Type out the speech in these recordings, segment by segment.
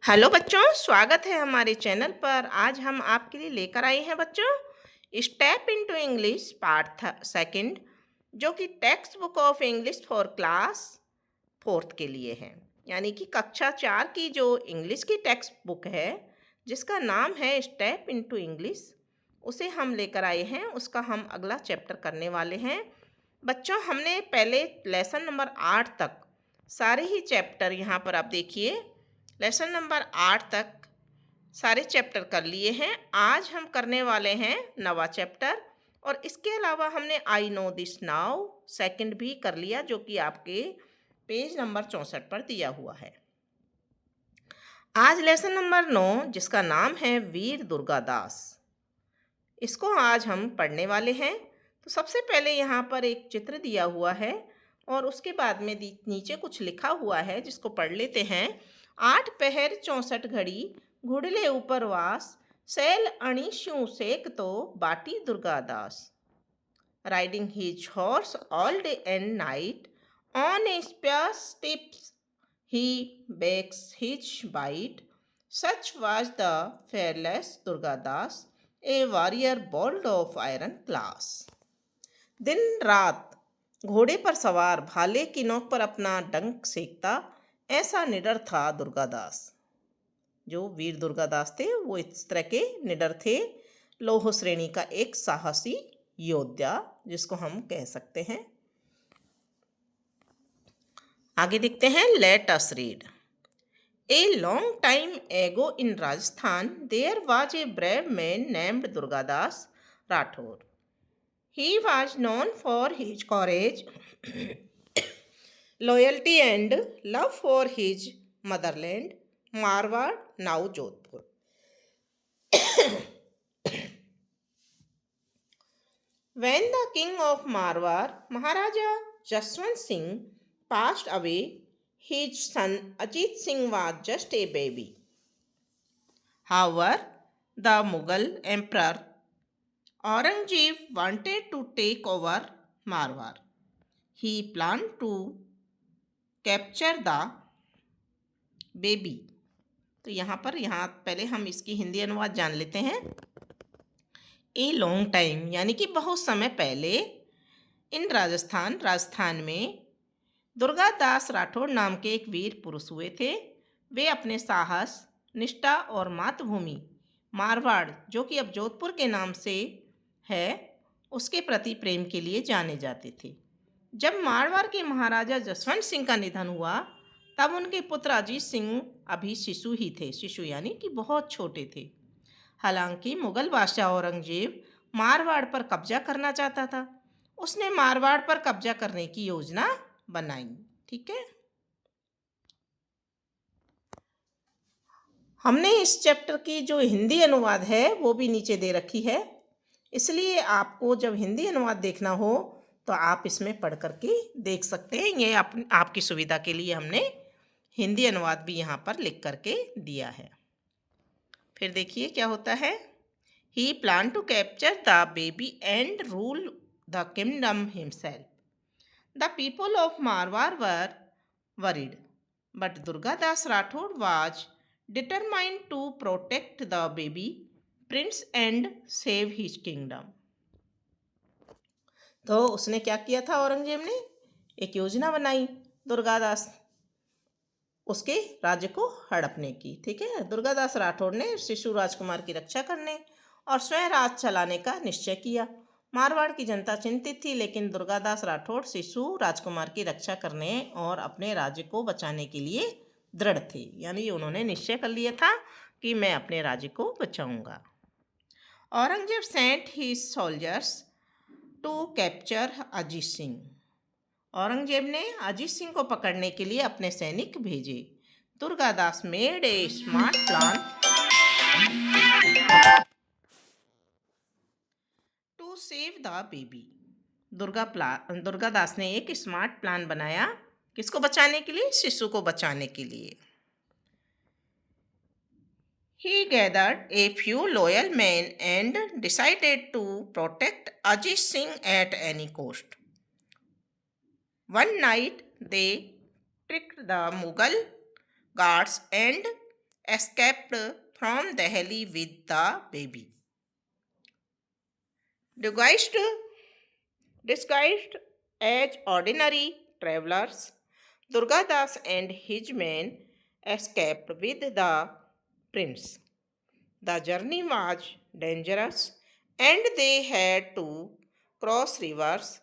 Hello बच्चों, स्वागत है हमारे चैनल पर। आज हम आपके लिए लेकर आए हैं बच्चों step into English part second, जो कि text book of English for class fourth के लिए है। यानी कि कक्षा 4 की जो इंग्लिश की टेक्स्ट बुक है, जिसका नाम है स्टेप इनटू इंग्लिश, उसे हम लेकर आए हैं। उसका हम अगला चैप्टर करने वाले हैं। बच्चों, हमने पहले लेसन नंबर 8 तक सारे ही चैप्टर, यहाँ पर आप देखिए, लेसन नंबर 8 तक सारे चैप्टर कर लिए हैं। आज हम करने वाले हैं नवा चैप्टर, और इसके अलावा हमने I know this now second भी कर लिया, जो कि आपके पेज नंबर 64 पर दिया हुआ है। आज लेसन नंबर 9, जिसका नाम है वीर दुर्गादास, इसको आज हम पढ़ने वाले हैं। तो सबसे पहले यहाँ पर एक चित्र दिया हुआ है और उसके बाद में नीचे कुछ लिखा हुआ है, जिसको पढ़ लेते हैं। 8 पहर 64 घड़ी, घुड़ले ऊपर वास, सैल अणी शू सेक तो बाटी Durgadas. Riding his horse all day and night, on a स्प्यास tips he begs his bite. Such was the fearless Durgadas, a warrior bold of iron class. दिन रात घोड़े पर सवार, भाले की नोक पर अपना डंक सेकता, ऐसा निडर था दुर्गादास। जो वीर दुर्गादास थे वो इस तरह के निडर थे, लौह श्रेणी का एक साहसी योद्धा, जिसको हम कह सकते हैं। आगे देखते हैं, let us read. A long time ago in Rajasthan, there was a brave man named Durgadas Rathore. He was known for his courage, loyalty and love for his motherland, Marwar, now Jodhpur. When the king of Marwar, Maharaja Jaswant Singh, passed away, his son Ajit Singh was just a baby. However, the Mughal Emperor Aurangzeb wanted to take over Marwar. He planned to capture the baby. तो यहाँ पहले हम इसकी हिंदी अनुवाद जान लेते हैं। A long time यानी कि बहुत समय पहले, इन राजस्थान में दुर्गादास राठौड़ नाम के एक वीर पुरुष हुए थे। वे अपने साहस, निष्ठा और मातृभूमि मारवाड़, जो कि अब जोधपुर के नाम से है, उसके प्रति प्रेम के लिए जाने जाते थे। जब मारवाड़ के महाराजा जसवंत सिंह का निधन हुआ, तब उनके पुत्र अजीत सिंह अभी शिशु ही थे। शिशु यानी कि बहुत छोटे थे। हालांकि मुगल बादशाह औरंगजेब मारवाड़ पर कब्जा करना चाहता था। उसने मारवाड़ पर कब्जा करने की योजना बनाई। ठीक है, हमने इस चैप्टर की जो हिंदी अनुवाद है वो भी नीचे दे रखी है, इसलिए आपको जब हिंदी अनुवाद देखना हो तो आप इसमें पढ़ करके देख सकते हैं। ये आपकी सुविधा के लिए हमने हिंदी अनुवाद भी यहाँ पर लिख करके दिया है। फिर देखिए क्या होता है। He plan to capture the baby and rule the kingdom himself. The people of Marwar were worried, but Durgadas Rathod was determined to protect the baby prince and save his kingdom. तो उसने क्या किया था, औरंगजेब ने एक योजना बनाई दुर्गादास उसके राज्य को हड़पने की। ठीक है, दुर्गादास राठौड़ ने शिशु राजकुमार की रक्षा करने और स्वयं राज चलाने का निश्चय किया। मारवाड़ की जनता चिंतित थी, लेकिन दुर्गादास राठौड़ शिशु राजकुमार की रक्षा करने और अपने राज्य को बचाने के लिए दृढ़ थे। यानी उन्होंने निश्चय कर लिया था कि मैं अपने राज्य को बचाऊंगा। Aurangzeb sent his soldiers to capture Ajit Singh. Aurangzeb ने अजीत सिंह को पकड़ने के लिए अपने सैनिक भेजे। Durgadas made a smart plan to save the baby. Durgadas ने एक स्मार्ट प्लान बनाया, किसको बचाने के लिए? शिशु को बचाने के लिए। He gathered a few loyal men and decided to protect Ajit Singh at any cost. One night they tricked the Mughal guards and escaped from Delhi with the baby. Disguised as ordinary travelers, Durgadas and his men escaped with the prince. The journey was dangerous and they had to cross rivers,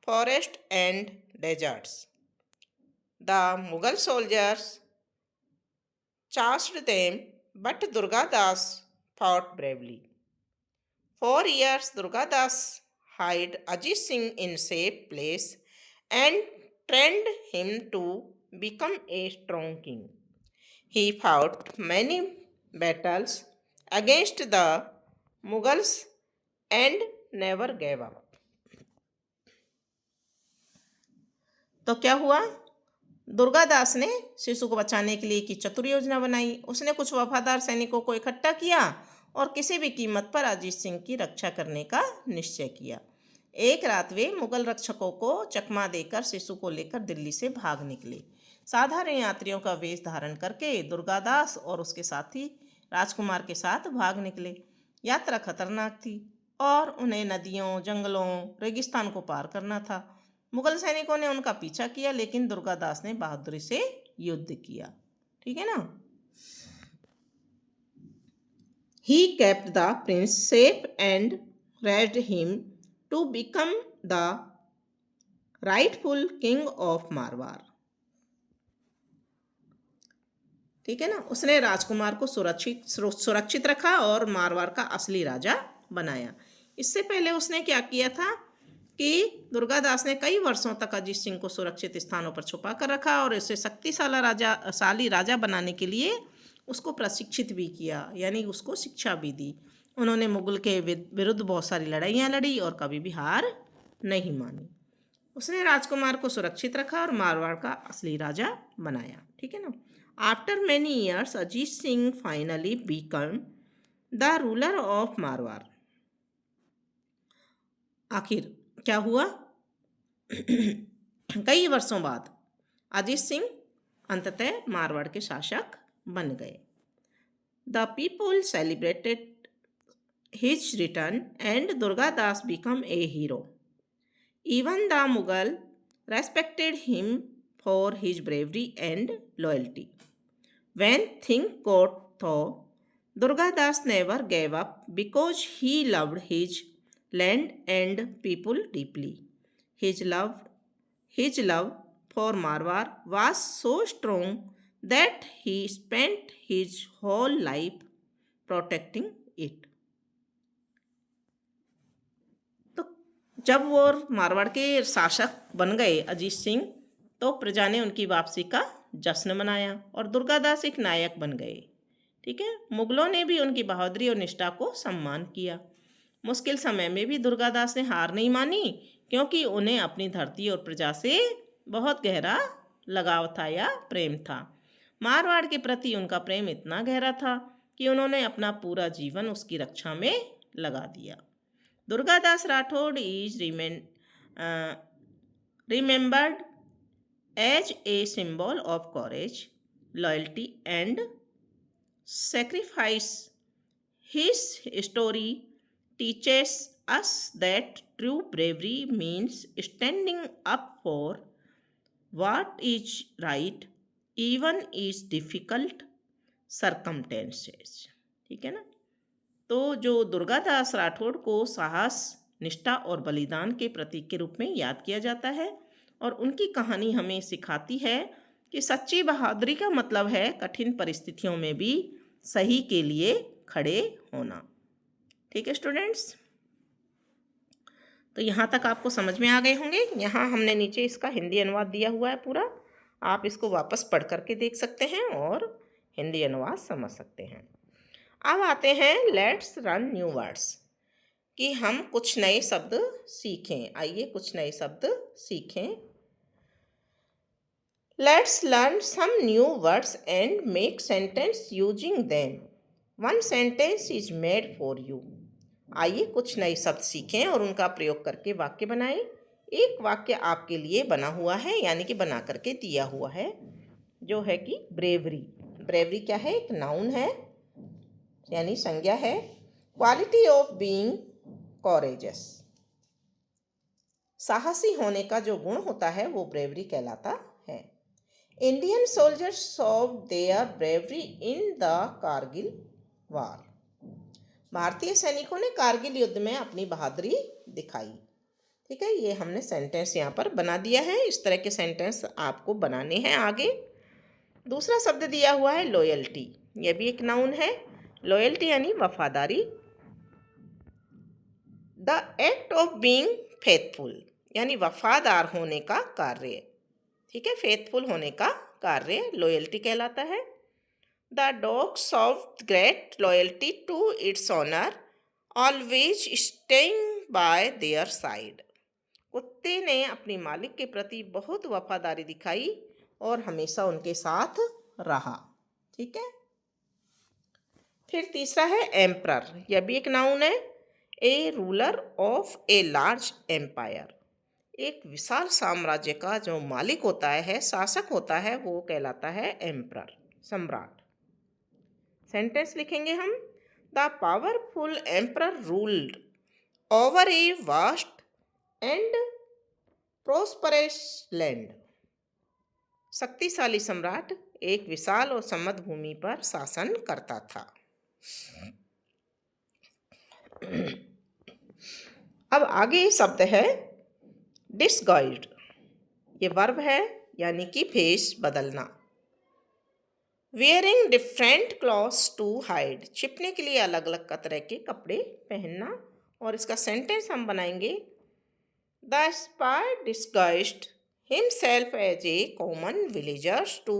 forests, and deserts. The Mughal soldiers charged them, but Durgadas fought bravely. For years, Durgadas hid Ajit Singh in safe place and trained him to become a strong king. He fought many battles against the Mughals and never gave up. तो क्या हुआ? दुर्गादास ने शिशु को बचाने के लिए की चतुर योजना बनाई। उसने कुछ वफादार सैनिकों को इकट्ठा किया और किसी भी कीमत पर अजीत सिंह की रक्षा करने का निश्चय किया। एक रात वे मुगल रक्षकों को चकमा देकर शिशु को लेकर दिल्ली से भाग निकले। साधारण यात्रियों का वेश धारण करके दुर्गादास और उसके साथी राजकुमार के साथ भाग निकले। यात्रा खतरनाक थी और उन्हें नदियों, जंगलों, रेगिस्तान को पार करना था। मुगल सैनिकों ने उनका पीछा किया, लेकिन दुर्गादास ने बहादुरी से युद्ध किया। ठीक है ना? He kept the prince safe and raised him to become the rightful king of Marwar. ठीक है ना? उसने राजकुमार को सुरक्षित रखा और मारवाड़ का असली राजा बनाया। इससे पहले उसने क्या किया था कि दुर्गादास ने कई वर्षों तक अजीत सिंह को सुरक्षित स्थानों पर छुपा कर रखा और इसे शक्तिशाली राजा बनाने के लिए उसको प्रशिक्षित भी किया, यानी उसको शिक्षा भी दी। उन्होंने मुगल के विरुद्ध बहुत सारी लड़ाइयाँ लड़ी और कभी भी हार नहीं मानी। उसने राजकुमार को सुरक्षित रखा और मारवाड़ का असली राजा बनाया। ठीक है ना? After many years Ajit Singh finally become the ruler of Marwar. आखिर क्या हुआ? कई वर्षों बाद अजीत सिंह अंततः मारवाड़ के शासक बन गए। The people celebrated his return and Durgadas become a hero. Even the Mughal respected him for his bravery and loyalty. When things got tough, Durgadas never gave up because he loved his land and people deeply. His love for Marwar was so strong that he spent his whole life protecting it. तो जब वो मारवाड़ के शासक बन गए अजीत सिंह, तो प्रजा ने उनकी वापसी का जश्न मनाया और दुर्गादास एक नायक बन गए। ठीक है? मुगलों ने भी उनकी बहादुरी और निष्ठा को सम्मान किया। मुश्किल समय में भी दुर्गादास ने हार नहीं मानी, क्योंकि उन्हें अपनी धरती और प्रजा से बहुत गहरा लगाव था या प्रेम था। मारवाड़ के प्रति उनका प्रेम इतना गहरा था कि उन्होंने अपना पूरा जीवन उसकी रक्षा में लगा दिया। Durgadas Rathore is remembered as a symbol of courage, loyalty, and sacrifice. His story teaches us that true bravery means standing up for what is right, even is difficult circumstances. ठीक है ना? तो जो दुर्गादास राठौड़ को साहस, निष्ठा और बलिदान के प्रतीक के रूप में याद किया जाता है और उनकी कहानी हमें सिखाती है कि सच्ची बहादुरी का मतलब है कठिन परिस्थितियों में भी सही के लिए खड़े होना। ठीक है स्टूडेंट्स? तो यहाँ तक आपको समझ में आ गए होंगे। यहाँ हमने नीचे इसका हिंदी अनुवाद दिया हुआ है पूरा, आप इसको वापस पढ़ करके देख सकते हैं और हिंदी अनुवाद समझ सकते हैं। अब आते हैं लेट्स लर्न न्यू वर्ड्स, कि हम कुछ नए शब्द सीखें। आइए कुछ नए शब्द सीखें। Let's learn some new words and make sentence using them. One sentence is made for you. आइए कुछ नए शब्द सीखें और उनका प्रयोग करके वाक्य बनाएं। एक वाक्य आपके लिए बना हुआ है, यानी कि बना करके दिया हुआ है। जो है कि ब्रेवरी। ब्रेवरी क्या है? एक नाउन है यानी संज्ञा है। क्वालिटी ऑफ बीइंग कॉरेजस, साहसी होने का जो गुण होता है वो ब्रेवरी कहलाता है। Indian soldiers showed their bravery in the Kargil war, भारतीय सैनिकों ने कारगिल युद्ध में अपनी बहादुरी दिखाई। ठीक है, ये हमने सेंटेंस यहाँ पर बना दिया है। इस तरह के सेंटेंस आपको बनाने हैं आगे। दूसरा शब्द दिया हुआ है लॉयल्टी, यह भी एक नाउन है। लॉयल्टी यानी वफादारी। The act of being faithful यानी वफादार होने का कार्य। ठीक है, फेथफुल होने का कार्य लॉयल्टी कहलाता है। The dog showed great loyalty to its owner, always staying by their side, कुत्ते ने अपने मालिक के प्रति बहुत वफादारी दिखाई और हमेशा उनके साथ रहा। ठीक है, फिर तीसरा है एम्परर, यह भी एक नाउन है। A ruler of a large empire, एक विशाल साम्राज्य का जो मालिक होता है, शासक होता है, वो कहलाता है एम्परर, सम्राट। सेंटेंस लिखेंगे हम। The powerful emperor ruled over a vast and prosperous land, शक्तिशाली सम्राट एक विशाल और समृद्ध भूमि पर शासन करता था। अब आगे शब्द है डिसगाइज्ड, ये वर्ब है यानी कि भेष बदलना। Wearing different clothes to hide, छिपने के लिए अलग अलग तरह के कपड़े पहनना। और इसका सेंटेंस हम बनाएंगे। The spy disguised himself as a common villagers to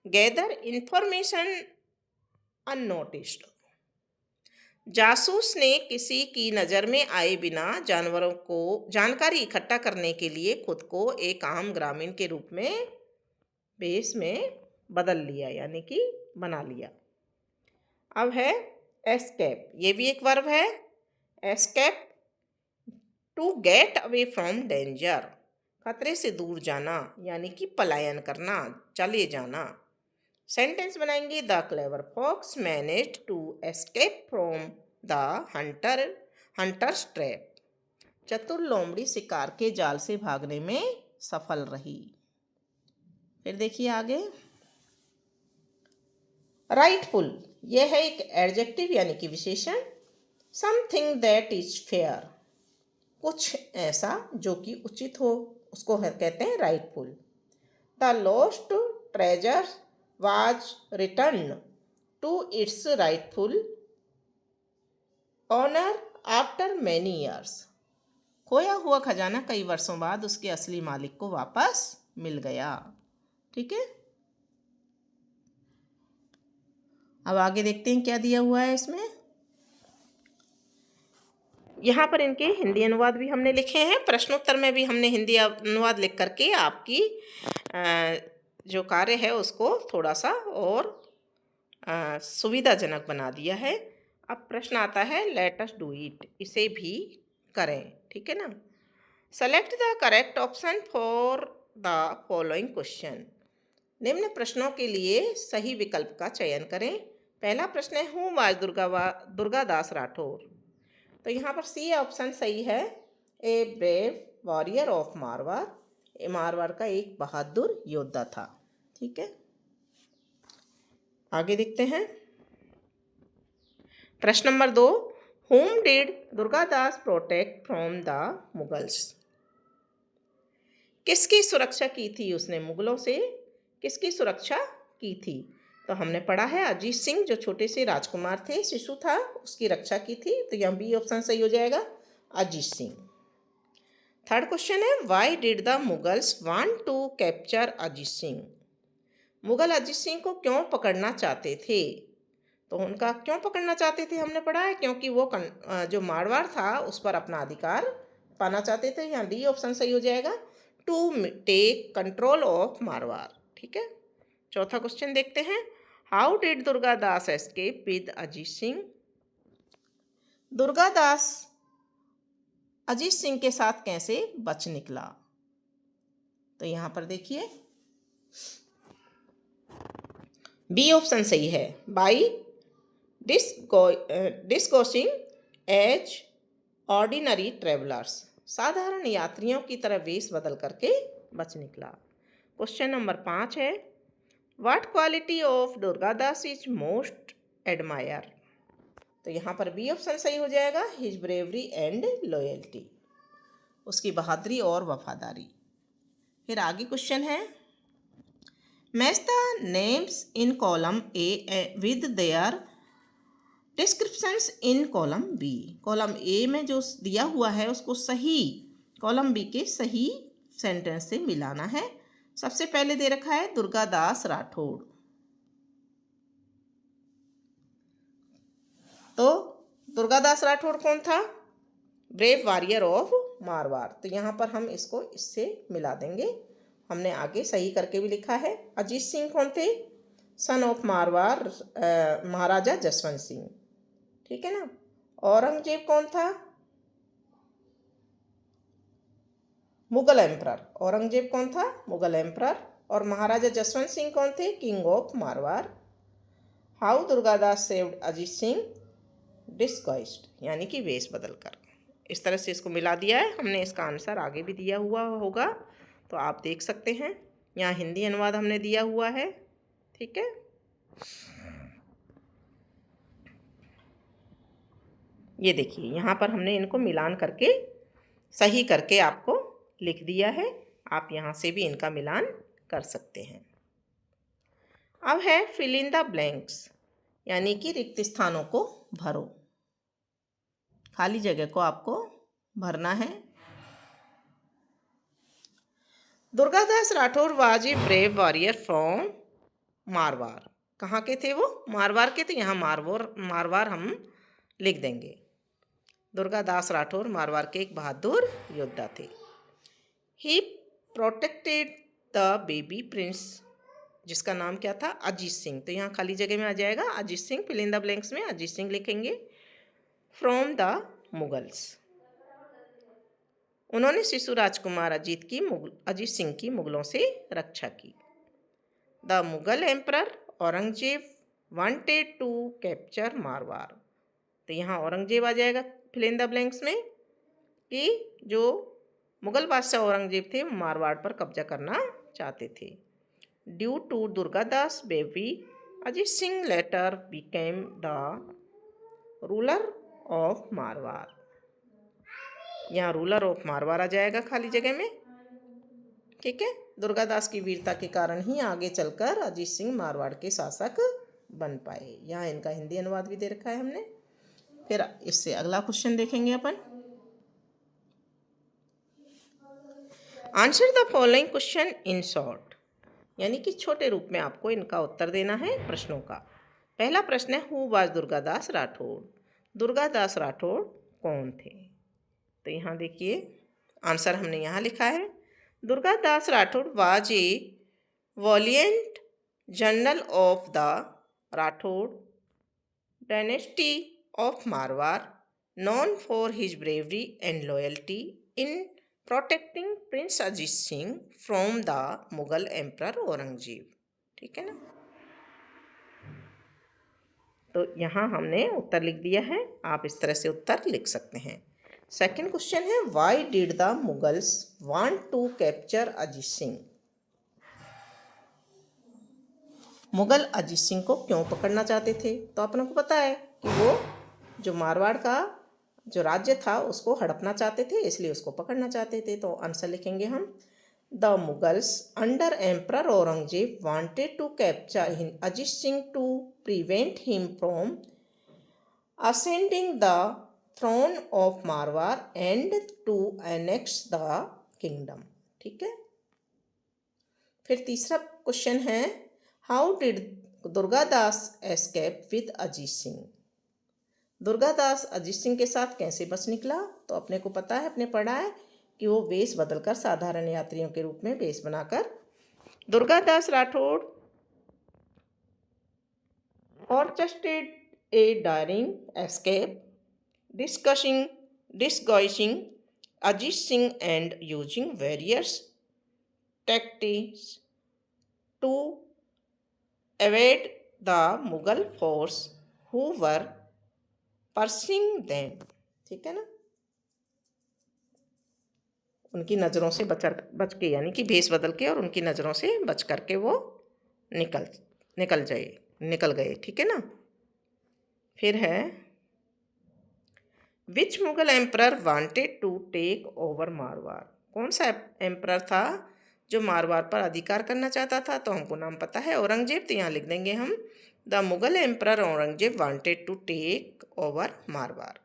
gather information unnoticed, जासूस ने किसी की नज़र में आए बिना जानवरों को जानकारी इकट्ठा करने के लिए खुद को एक आम ग्रामीण के रूप में भेष में बदल लिया यानी कि बना लिया। अब है एस्केप, ये भी एक वर्ब है। Escape to get away from danger, खतरे से दूर जाना यानी कि पलायन करना, चले जाना। सेंटेंस बनाएंगे। The clever fox managed to escape from the hunter's trap, चतुर लोमड़ी शिकार के जाल से भागने में सफल रही। फिर देखिए आगे। राइटफुल, यह है एक एडजेक्टिव यानी कि विशेषण। समथिंग दैट इज फेयर, कुछ ऐसा जो कि उचित हो, उसको कहते हैं rightful. The lost treasure was returned to its rightful owner after many years, खोया हुआ खजाना कई वर्षों बाद उसके असली मालिक को वापस मिल गया। ठीक है, अब आगे देखते हैं क्या दिया हुआ है इसमें। यहाँ पर इनके हिंदी अनुवाद भी हमने लिखे हैं। प्रश्नोत्तर में भी हमने हिंदी अनुवाद लिख करके आपकी जो कार्य है उसको थोड़ा सा और सुविधाजनक बना दिया है। अब प्रश्न आता है लेट अस डू इट, इसे भी करें। ठीक है ना। Select the correct option for the following question, निम्न प्रश्नों के लिए सही विकल्प का चयन करें। पहला प्रश्न है हु वाज दुर्गादास राठौर, तो यहाँ पर सी ऑप्शन सही है। A brave warrior of Marwar, Marwar का एक बहादुर योद्धा था। ठीक है, आगे देखते हैं। प्रश्न number 2, whom did Durgadas protect from the Mughals, किसकी सुरक्षा की थी उसने, मुगलों से किसकी सुरक्षा की थी। तो हमने पढ़ा है अजीत सिंह, जो छोटे से राजकुमार थे, शिशु था, उसकी रक्षा की थी। तो यहाँ बी ऑप्शन सही हो जाएगा, अजीत सिंह। थर्ड क्वेश्चन है why did the Mughals want to capture Ajit Singh, Mughal Ajit Singh को क्यों पकड़ना चाहते थे। तो उनका क्यों पकड़ना चाहते थे हमने पढ़ा है, क्योंकि वो जो मारवाड़ था उस पर अपना अधिकार पाना चाहते थे। यहाँ डी ऑप्शन सही हो जाएगा, to take control of Marwar. ठीक है, चौथा क्वेश्चन देखते हैं। How did Durgadas escape with Ajit Singh, Durgadas Ajit Singh के साथ कैसे बच निकला। तो यहाँ पर देखिए बी ऑप्शन सही है। बाई डिस्कोसिंग एज ऑर्डिनरी ट्रेवलर्स, साधारण यात्रियों की तरह वेश बदल करके बच निकला। क्वेश्चन नंबर 5 है, what quality of Durgadas is most admire. तो यहाँ पर बी ऑप्शन सही हो जाएगा, हिज ब्रेवरी एंड लॉयल्टी, उसकी बहादुरी और वफादारी। फिर आगे क्वेश्चन है, match the names in column A with their descriptions in column B. Column A में जो दिया हुआ है उसको सही कॉलम बी के सही सेंटेंस से मिलाना है। सबसे पहले दे रखा है दुर्गादास राठौड़, तो दुर्गादास राठौड़ कौन था? Brave warrior of Marwar. तो यहाँ पर हम इसको इससे मिला देंगे। हमने आगे सही करके भी लिखा है। अजीत सिंह कौन थे? सन ऑफ मारवाड़ महाराजा जसवंत सिंह, ठीक है ना। औरंगजेब कौन था? मुगल एम्परर। औरंगजेब कौन था? मुगल एम्परर। और महाराजा जसवंत सिंह कौन थे? King of Marwar. How Durgadas saved Ajit Singh? Disguised, यानी कि वेश बदलकर। इस तरह से इसको मिला दिया है हमने। इसका आंसर आगे भी दिया हुआ होगा, तो आप देख सकते हैं। यहाँ हिंदी अनुवाद हमने दिया हुआ है, ठीक है। ये देखिए, यहाँ पर हमने इनको मिलान करके सही करके आपको लिख दिया है। आप यहाँ से भी इनका मिलान कर सकते हैं। अब है फिल इन द ब्लैंक्स, यानी कि रिक्त स्थानों को भरो। खाली जगह को आपको भरना है। Durgadas Rathore was a brave warrior from Marwar. कहाँ के थे वो? मारवाड़ के। तो यहाँ मारवाड़ हम लिख देंगे। दुर्गादास राठौर मारवाड़ के एक बहादुर योद्धा थे। ही प्रोटेक्टेड द बेबी प्रिंस, जिसका नाम क्या था? अजीत सिंह। तो यहाँ खाली जगह में आ जाएगा Ajit Singh. Fill in the blanks में अजीत सिंह लिखेंगे। फ्रॉम द मुगल्स, उन्होंने शिशु राजकुमार अजीत सिंह की मुगलों से रक्षा की। The Mughal emperor Aurangzeb wanted to capture Marwar. तो यहाँ औरंगजेब आ जाएगा फिल इन द ब्लैंक्स में, कि जो मुगल बादशाह औरंगजेब थे वो मारवाड़ पर कब्जा करना चाहते थे। Due to Durgadas baby Ajit Singh later became the ruler of Marwar. यहाँ रूलर ऑफ मारवाड़ आ जाएगा खाली जगह में, ठीक है। दुर्गादास की वीरता के कारण ही आगे चलकर अजीत सिंह मारवाड़ के शासक बन पाए। यहाँ इनका हिंदी अनुवाद भी दे रखा है हमने। फिर इससे अगला क्वेश्चन देखेंगे अपन। Answer the following question in short, यानी कि छोटे रूप में आपको इनका उत्तर देना है प्रश्नों का। पहला प्रश्न है, हु वाज दुर्गादास राठौड़। दुर्गादास राठौड़ कौन थे? तो यहाँ देखिए आंसर हमने यहाँ लिखा है। Durgadas Rathore was a valiant general of the Rathore dynasty of Marwar, known for his bravery and loyalty in protecting Prince Ajit Singh from the Mughal Emperor Aurangzeb, ठीक है ना। तो यहाँ हमने उत्तर लिख दिया है। आप इस तरह से उत्तर लिख सकते हैं। सेकंड क्वेश्चन है, why did the Mughals want to capture Ajit Singh. Mughal Ajit Singh को क्यों पकड़ना चाहते थे? तो अपनों को पता है कि वो जो मारवाड़ का जो राज्य था उसको हड़पना चाहते थे, इसलिए उसको पकड़ना चाहते थे। तो आंसर लिखेंगे हम, the Mughals under emperor Aurangzeb wanted to capture Ajit Singh to prevent him from ascending the throne of Marwar and to annex the kingdom, ठीक है। फिर तीसरा क्वेश्चन है, how did Durgadas escape with Ajit Singh. Durgadas Ajit Singh के साथ कैसे बच निकला? तो अपने को पता है, अपने पढ़ा है कि वो वेश बदलकर साधारण यात्रियों के रूप में वेश बनाकर Durgadas Rathore orchestrated a daring escape, disguising Ajit Singh and using various tactics to evade the Mughal force who were pursuing them. ठीक है ना, उनकी नज़रों से बच के, यानी कि भेष बदल के और उनकी नज़रों से बच करके वो निकल गए। ठीक है ना। फिर है which Mughal emperor wanted to take over Marwar. कौन सा एम्परर था जो मारवाड़ पर अधिकार करना चाहता था? तो हमको नाम पता है, औरंगजेब। तो यहाँ लिख देंगे हम the Mughal emperor Aurangzeb wanted to take over Marwar.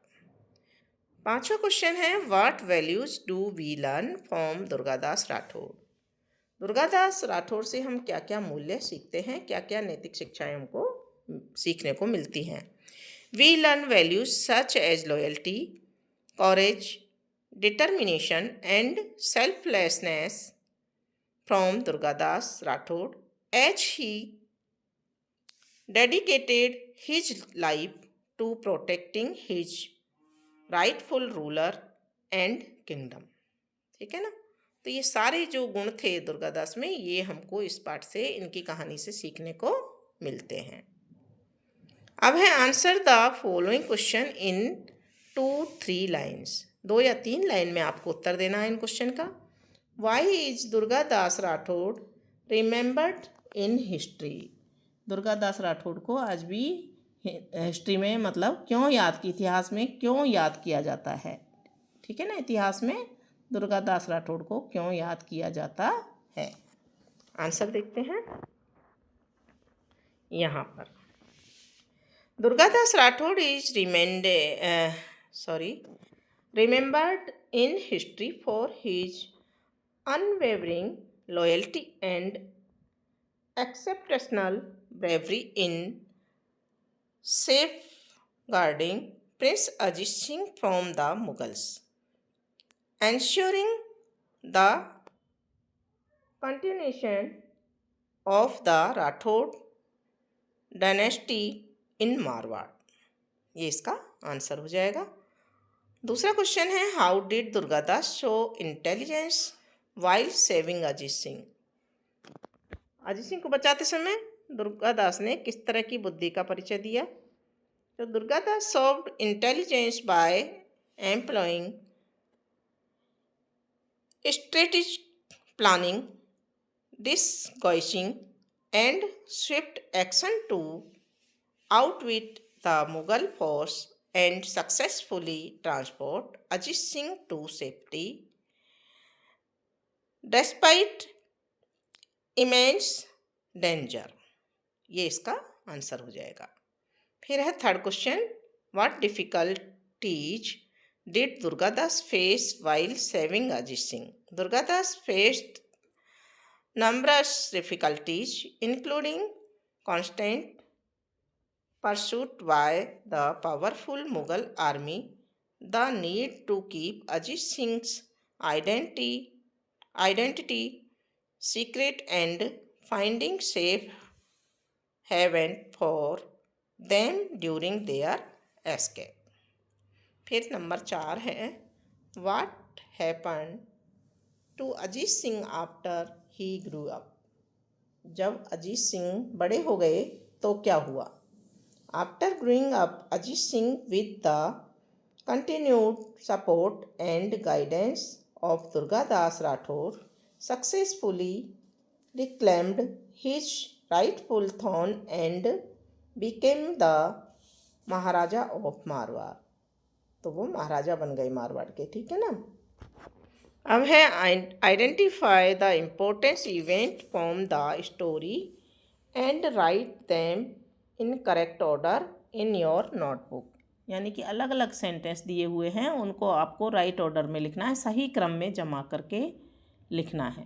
पांचवा क्वेश्चन है what values do we learn from Durgadas Rathore. Durgadas Rathore से हम क्या क्या मूल्य सीखते हैं, क्या क्या नैतिक शिक्षाएं हमको सीखने को मिलती हैं। We learn values such as loyalty, courage, determination and selflessness from Durgadas Rathore as he dedicated his life to protecting his rightful ruler and kingdom। ठीक है ना। तो ये सारे जो गुण थे दुर्गादास में, ये हमको इस पाठ से, इनकी कहानी से सीखने को मिलते हैं। अब है answer the following question in 2-3 lines. 2 या 3 लाइन में आपको उत्तर देना है इन क्वेश्चन का। Why is Durgadas Rathore remembered in history. Durgadas Rathore को आज भी हिस्ट्री में, मतलब क्यों याद की, इतिहास में क्यों याद किया जाता है। ठीक है ना, इतिहास में दुर्गादास राठौड़ को क्यों याद किया जाता है। आंसर देखते हैं यहाँ पर। Durgadas Rathore is remembered in history for his unwavering loyalty and exceptional bravery in safeguarding Prince Ajit Singh from the Mughals, ensuring the continuation of the Rathod dynasty in Marwar. ये इसका आंसर हो जाएगा। दूसरा क्वेश्चन है how did Durgadas show intelligence while saving Ajit Singh. Ajit Singh को बचाते समय दुर्गादास ने किस तरह की बुद्धि का परिचय दिया। तो Durgadas showed intelligence by employing strategic planning, disguising and swift action to outwit the Mughal force and successfully transport Ajit Singh to safety despite immense danger। ये इसका आंसर हो जाएगा। फिर है third question what difficulties did Durgadas face while saving Ajit Singh. Durgadas faced numerous difficulties including constant pursuit by the powerful Mughal army, the need to keep Ajit Singh's identity secret and finding safe haven for them during their escape। फिर number 4 है what happened to Ajit Singh after he grew up। जब अजीत सिंह बड़े हो गए तो क्या हुआ। After growing up Ajit Singh with the continued support and guidance of Durgadas Rathore successfully reclaimed his rightful throne and became the Maharaja of Marwar. तो वो महाराजा बन गए मारवाड़ के। ठीक है ना। अब है identify the importance event from the story and write them in correct order in your notebook. यानी कि अलग अलग सेंटेंस दिए हुए हैं, उनको आपको राइट ऑर्डर में लिखना है, सही क्रम में जमा करके लिखना है।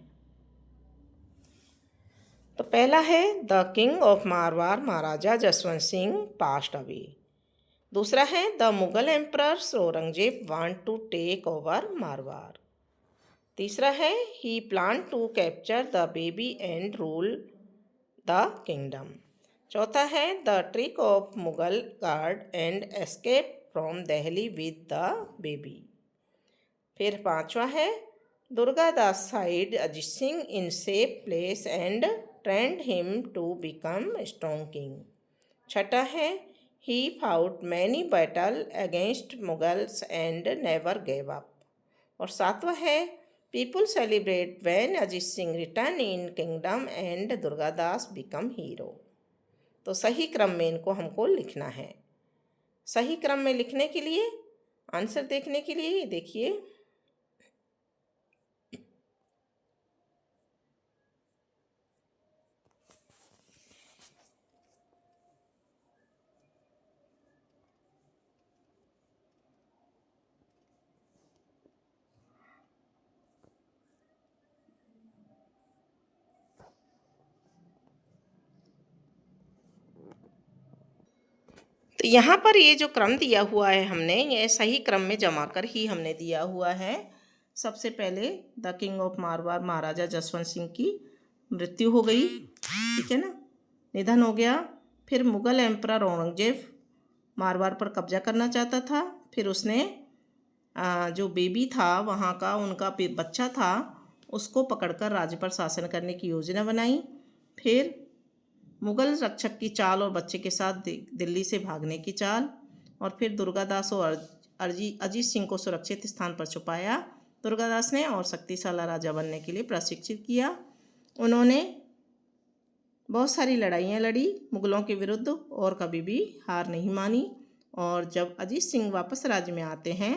तो पहला है the king of Marwar Maharaja Jaswant Singh passed away. दूसरा है the Mughal emperor Aurangzeb want to take over Marwar. तीसरा है he plan to capture the baby and rule the kingdom. चौथा है the trick of Mughal guard and escape from Delhi with the baby. फिर पांचवा है Durgadas side Ajit Singh in safe place and trained him to become strong king. छठा है ही fought many battle against Mughals and never gave up. और सातवां है people celebrate when Ajit Singh return in kingdom and Durgadas become hero. तो सही क्रम में इनको हमको लिखना है। सही क्रम में लिखने के लिए आंसर देखने के लिए देखिए, तो यहाँ पर ये जो क्रम दिया हुआ है हमने, ये सही क्रम में जमा कर ही हमने दिया हुआ है। सबसे पहले the king of Marwar Maharaja Jaswant Singh की मृत्यु हो गई, ठीक है ना, निधन हो गया। फिर मुगल एम्परर औरंगजेब मारवाड़ पर कब्जा करना चाहता था। फिर उसने जो बेबी था वहाँ का, उनका बच्चा था, उसको पकड़कर राज्य पर शासन करने की योजना बनाई। फिर मुगल रक्षक की चाल और बच्चे के साथ दिल्ली से भागने की चाल, और फिर दुर्गादास और अजीत सिंह को सुरक्षित स्थान पर छुपाया दुर्गादास ने और शक्तिशाली राजा बनने के लिए प्रशिक्षित किया। उन्होंने बहुत सारी लड़ाइयाँ लड़ी मुगलों के विरुद्ध और कभी भी हार नहीं मानी। और जब अजीत सिंह वापस राज्य में आते हैं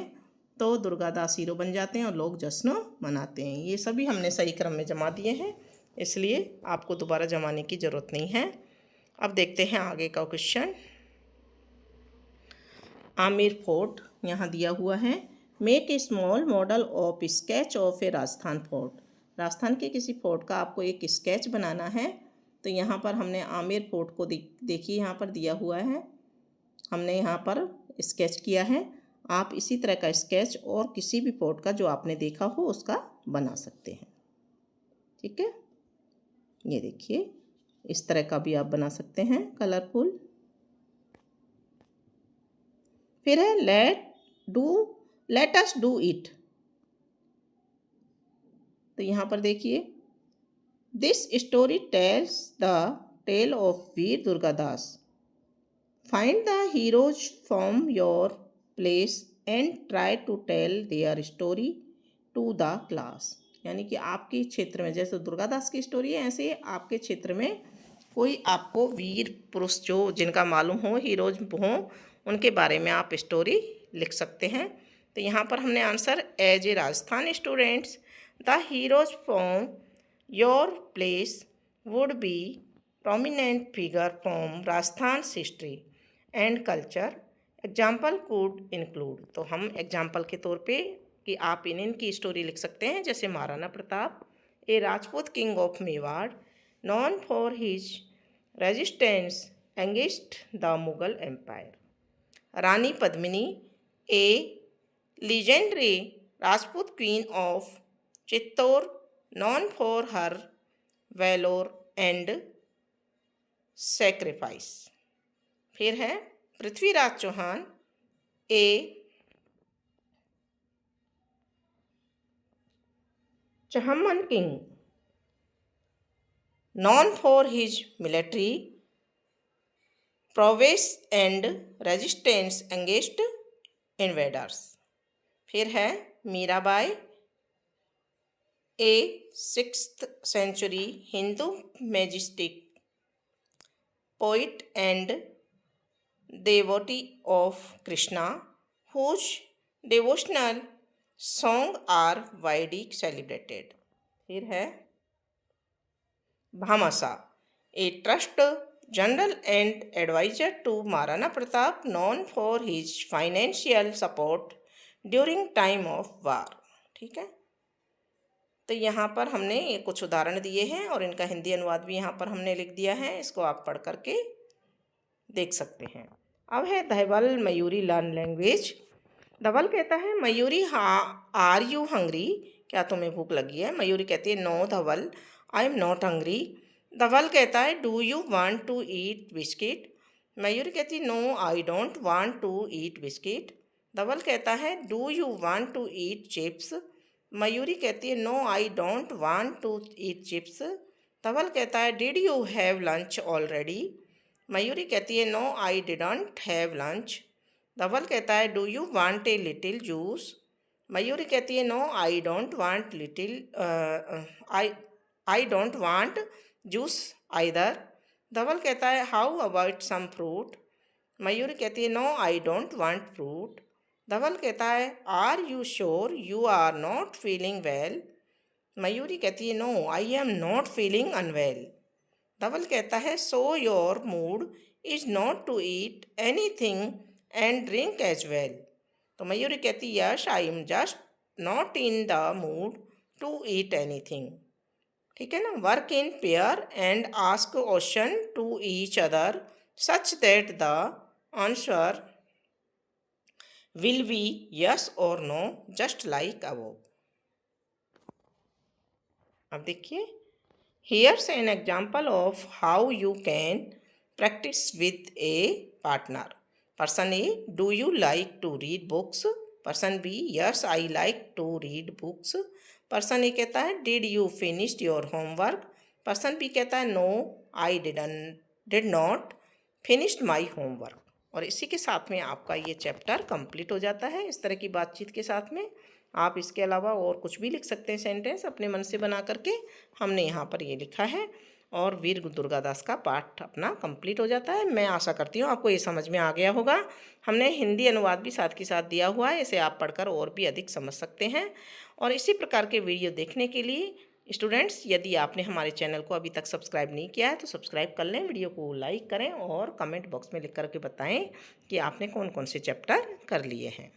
तो दुर्गादास हीरो बन जाते हैं और लोग जश्न मनाते हैं। ये सभी हमने सही क्रम में जमा दिए हैं, इसलिए आपको दोबारा जमाने की ज़रूरत नहीं है। अब देखते हैं आगे का क्वेश्चन। आमेर फोर्ट यहाँ दिया हुआ है। Make a small model of sketch of A Rajasthan fort. Rajasthan के किसी फोर्ट का आपको एक स्केच बनाना है। तो यहाँ पर हमने आमेर फोर्ट को देखिए, यहाँ पर दिया हुआ है, हमने यहाँ पर स्केच किया है। आप इसी तरह का स्केच और किसी भी फोर्ट का जो आपने देखा हो उसका बना सकते हैं, ठीक है। ये देखिए, इस तरह का भी आप बना सकते हैं कलरफुल। फिर है लेट अस डू इट। तो यहाँ पर देखिए, this story tells the tale of Veer Durgadas. Find the heroes from your place and try to tell their story to the class. यानी कि आपके क्षेत्र में जैसे दुर्गादास की स्टोरी है, ऐसे आपके क्षेत्र में कोई आपको वीर पुरुष जो जिनका मालूम हो, हीरोज हों, उनके बारे में आप स्टोरी लिख सकते हैं। तो यहाँ पर हमने answer as a Rajasthan students the heroes from your place would be prominent figure from Rajasthan history and culture. Example could include. तो हम एग्जाम्पल के तौर पे कि आप इनकी स्टोरी लिख सकते हैं, जैसे Maharana Pratap, a Rajput king of Mewar known for his resistance against the Mughal Empire. Rani Padmini, a legendary Rajput queen of Chittor, known for her valor and sacrifice. फिर है Prithviraj Chauhan, a Chahamman king, known for his military prowess and resistance against invaders. फिर है Mirabai, a 6th century Hindu majestic poet and devotee of Krishna, whose devotional songs are widely celebrated. फिर है Bhamasha, a trust general and advisor to Maharana Pratap, known for his financial support during time of war. ठीक है, तो यहाँ पर हमने ये कुछ उदाहरण दिए हैं और इनका हिंदी अनुवाद भी यहाँ पर हमने लिख दिया है, इसको आप पढ़ करके देख सकते हैं। अब है धवल मयूरी लर्न लैंग्वेज। धवल कहता है मयूरी आर यू हंग्री, क्या तुम्हें भूख लगी है? मयूरी कहती है no Dhawal, I am not hungry. Dhawal कहता है do you want to eat biscuit? Mayuri कहती है no I don't want to eat biscuit. Dhawal कहता है do you want to eat chips? Mayuri कहती है no I don't want to eat chips. Dhawal कहता है did you have lunch already? Mayuri कहती है no I didn't have lunch. Dhawal कहता है do you want a little juice. Mayuri कहती है no I don't want little I I don't want juice either. Dhawal कहता है how about some fruit. Mayuri कहती है no I don't want fruit. Dhawal कहता है are you sure you are not feeling well. Mayuri कहती है no I am not feeling unwell. Dhawal कहता है so your mood is not to eat anything and drink as well. तो मयूरी कहती है yes I am just not in the mood to eat anything. ठीक है ना। Work in pair and ask question to each other such that the answer will be yes और no just like above. अब देखिए Here's an example of how you can practice with a partner. Person A, do you like to read books? Person B, yes, I like to read books. Person A कहता है did you finish your homework? Person B कहता है no, I did not finished my homework. और इसी के साथ में आपका ये चैप्टर कंप्लीट हो जाता है। इस तरह की बातचीत के साथ में आप इसके अलावा और कुछ भी लिख सकते हैं सेंटेंस अपने मन से बना करके। हमने यहाँ पर ये लिखा है और वीर दुर्गादास का पाठ अपना कंप्लीट हो जाता है। मैं आशा करती हूँ आपको ये समझ में आ गया होगा। हमने हिंदी अनुवाद भी साथ के साथ दिया हुआ है, इसे आप पढ़कर और भी अधिक समझ सकते हैं। और इसी प्रकार के वीडियो देखने के लिए स्टूडेंट्स, यदि आपने हमारे चैनल को अभी तक सब्सक्राइब नहीं किया है तो सब्सक्राइब कर लें, वीडियो को लाइक करें और कमेंट बॉक्स में लिख करके बताएं कि आपने कौन कौन से चैप्टर कर लिए हैं।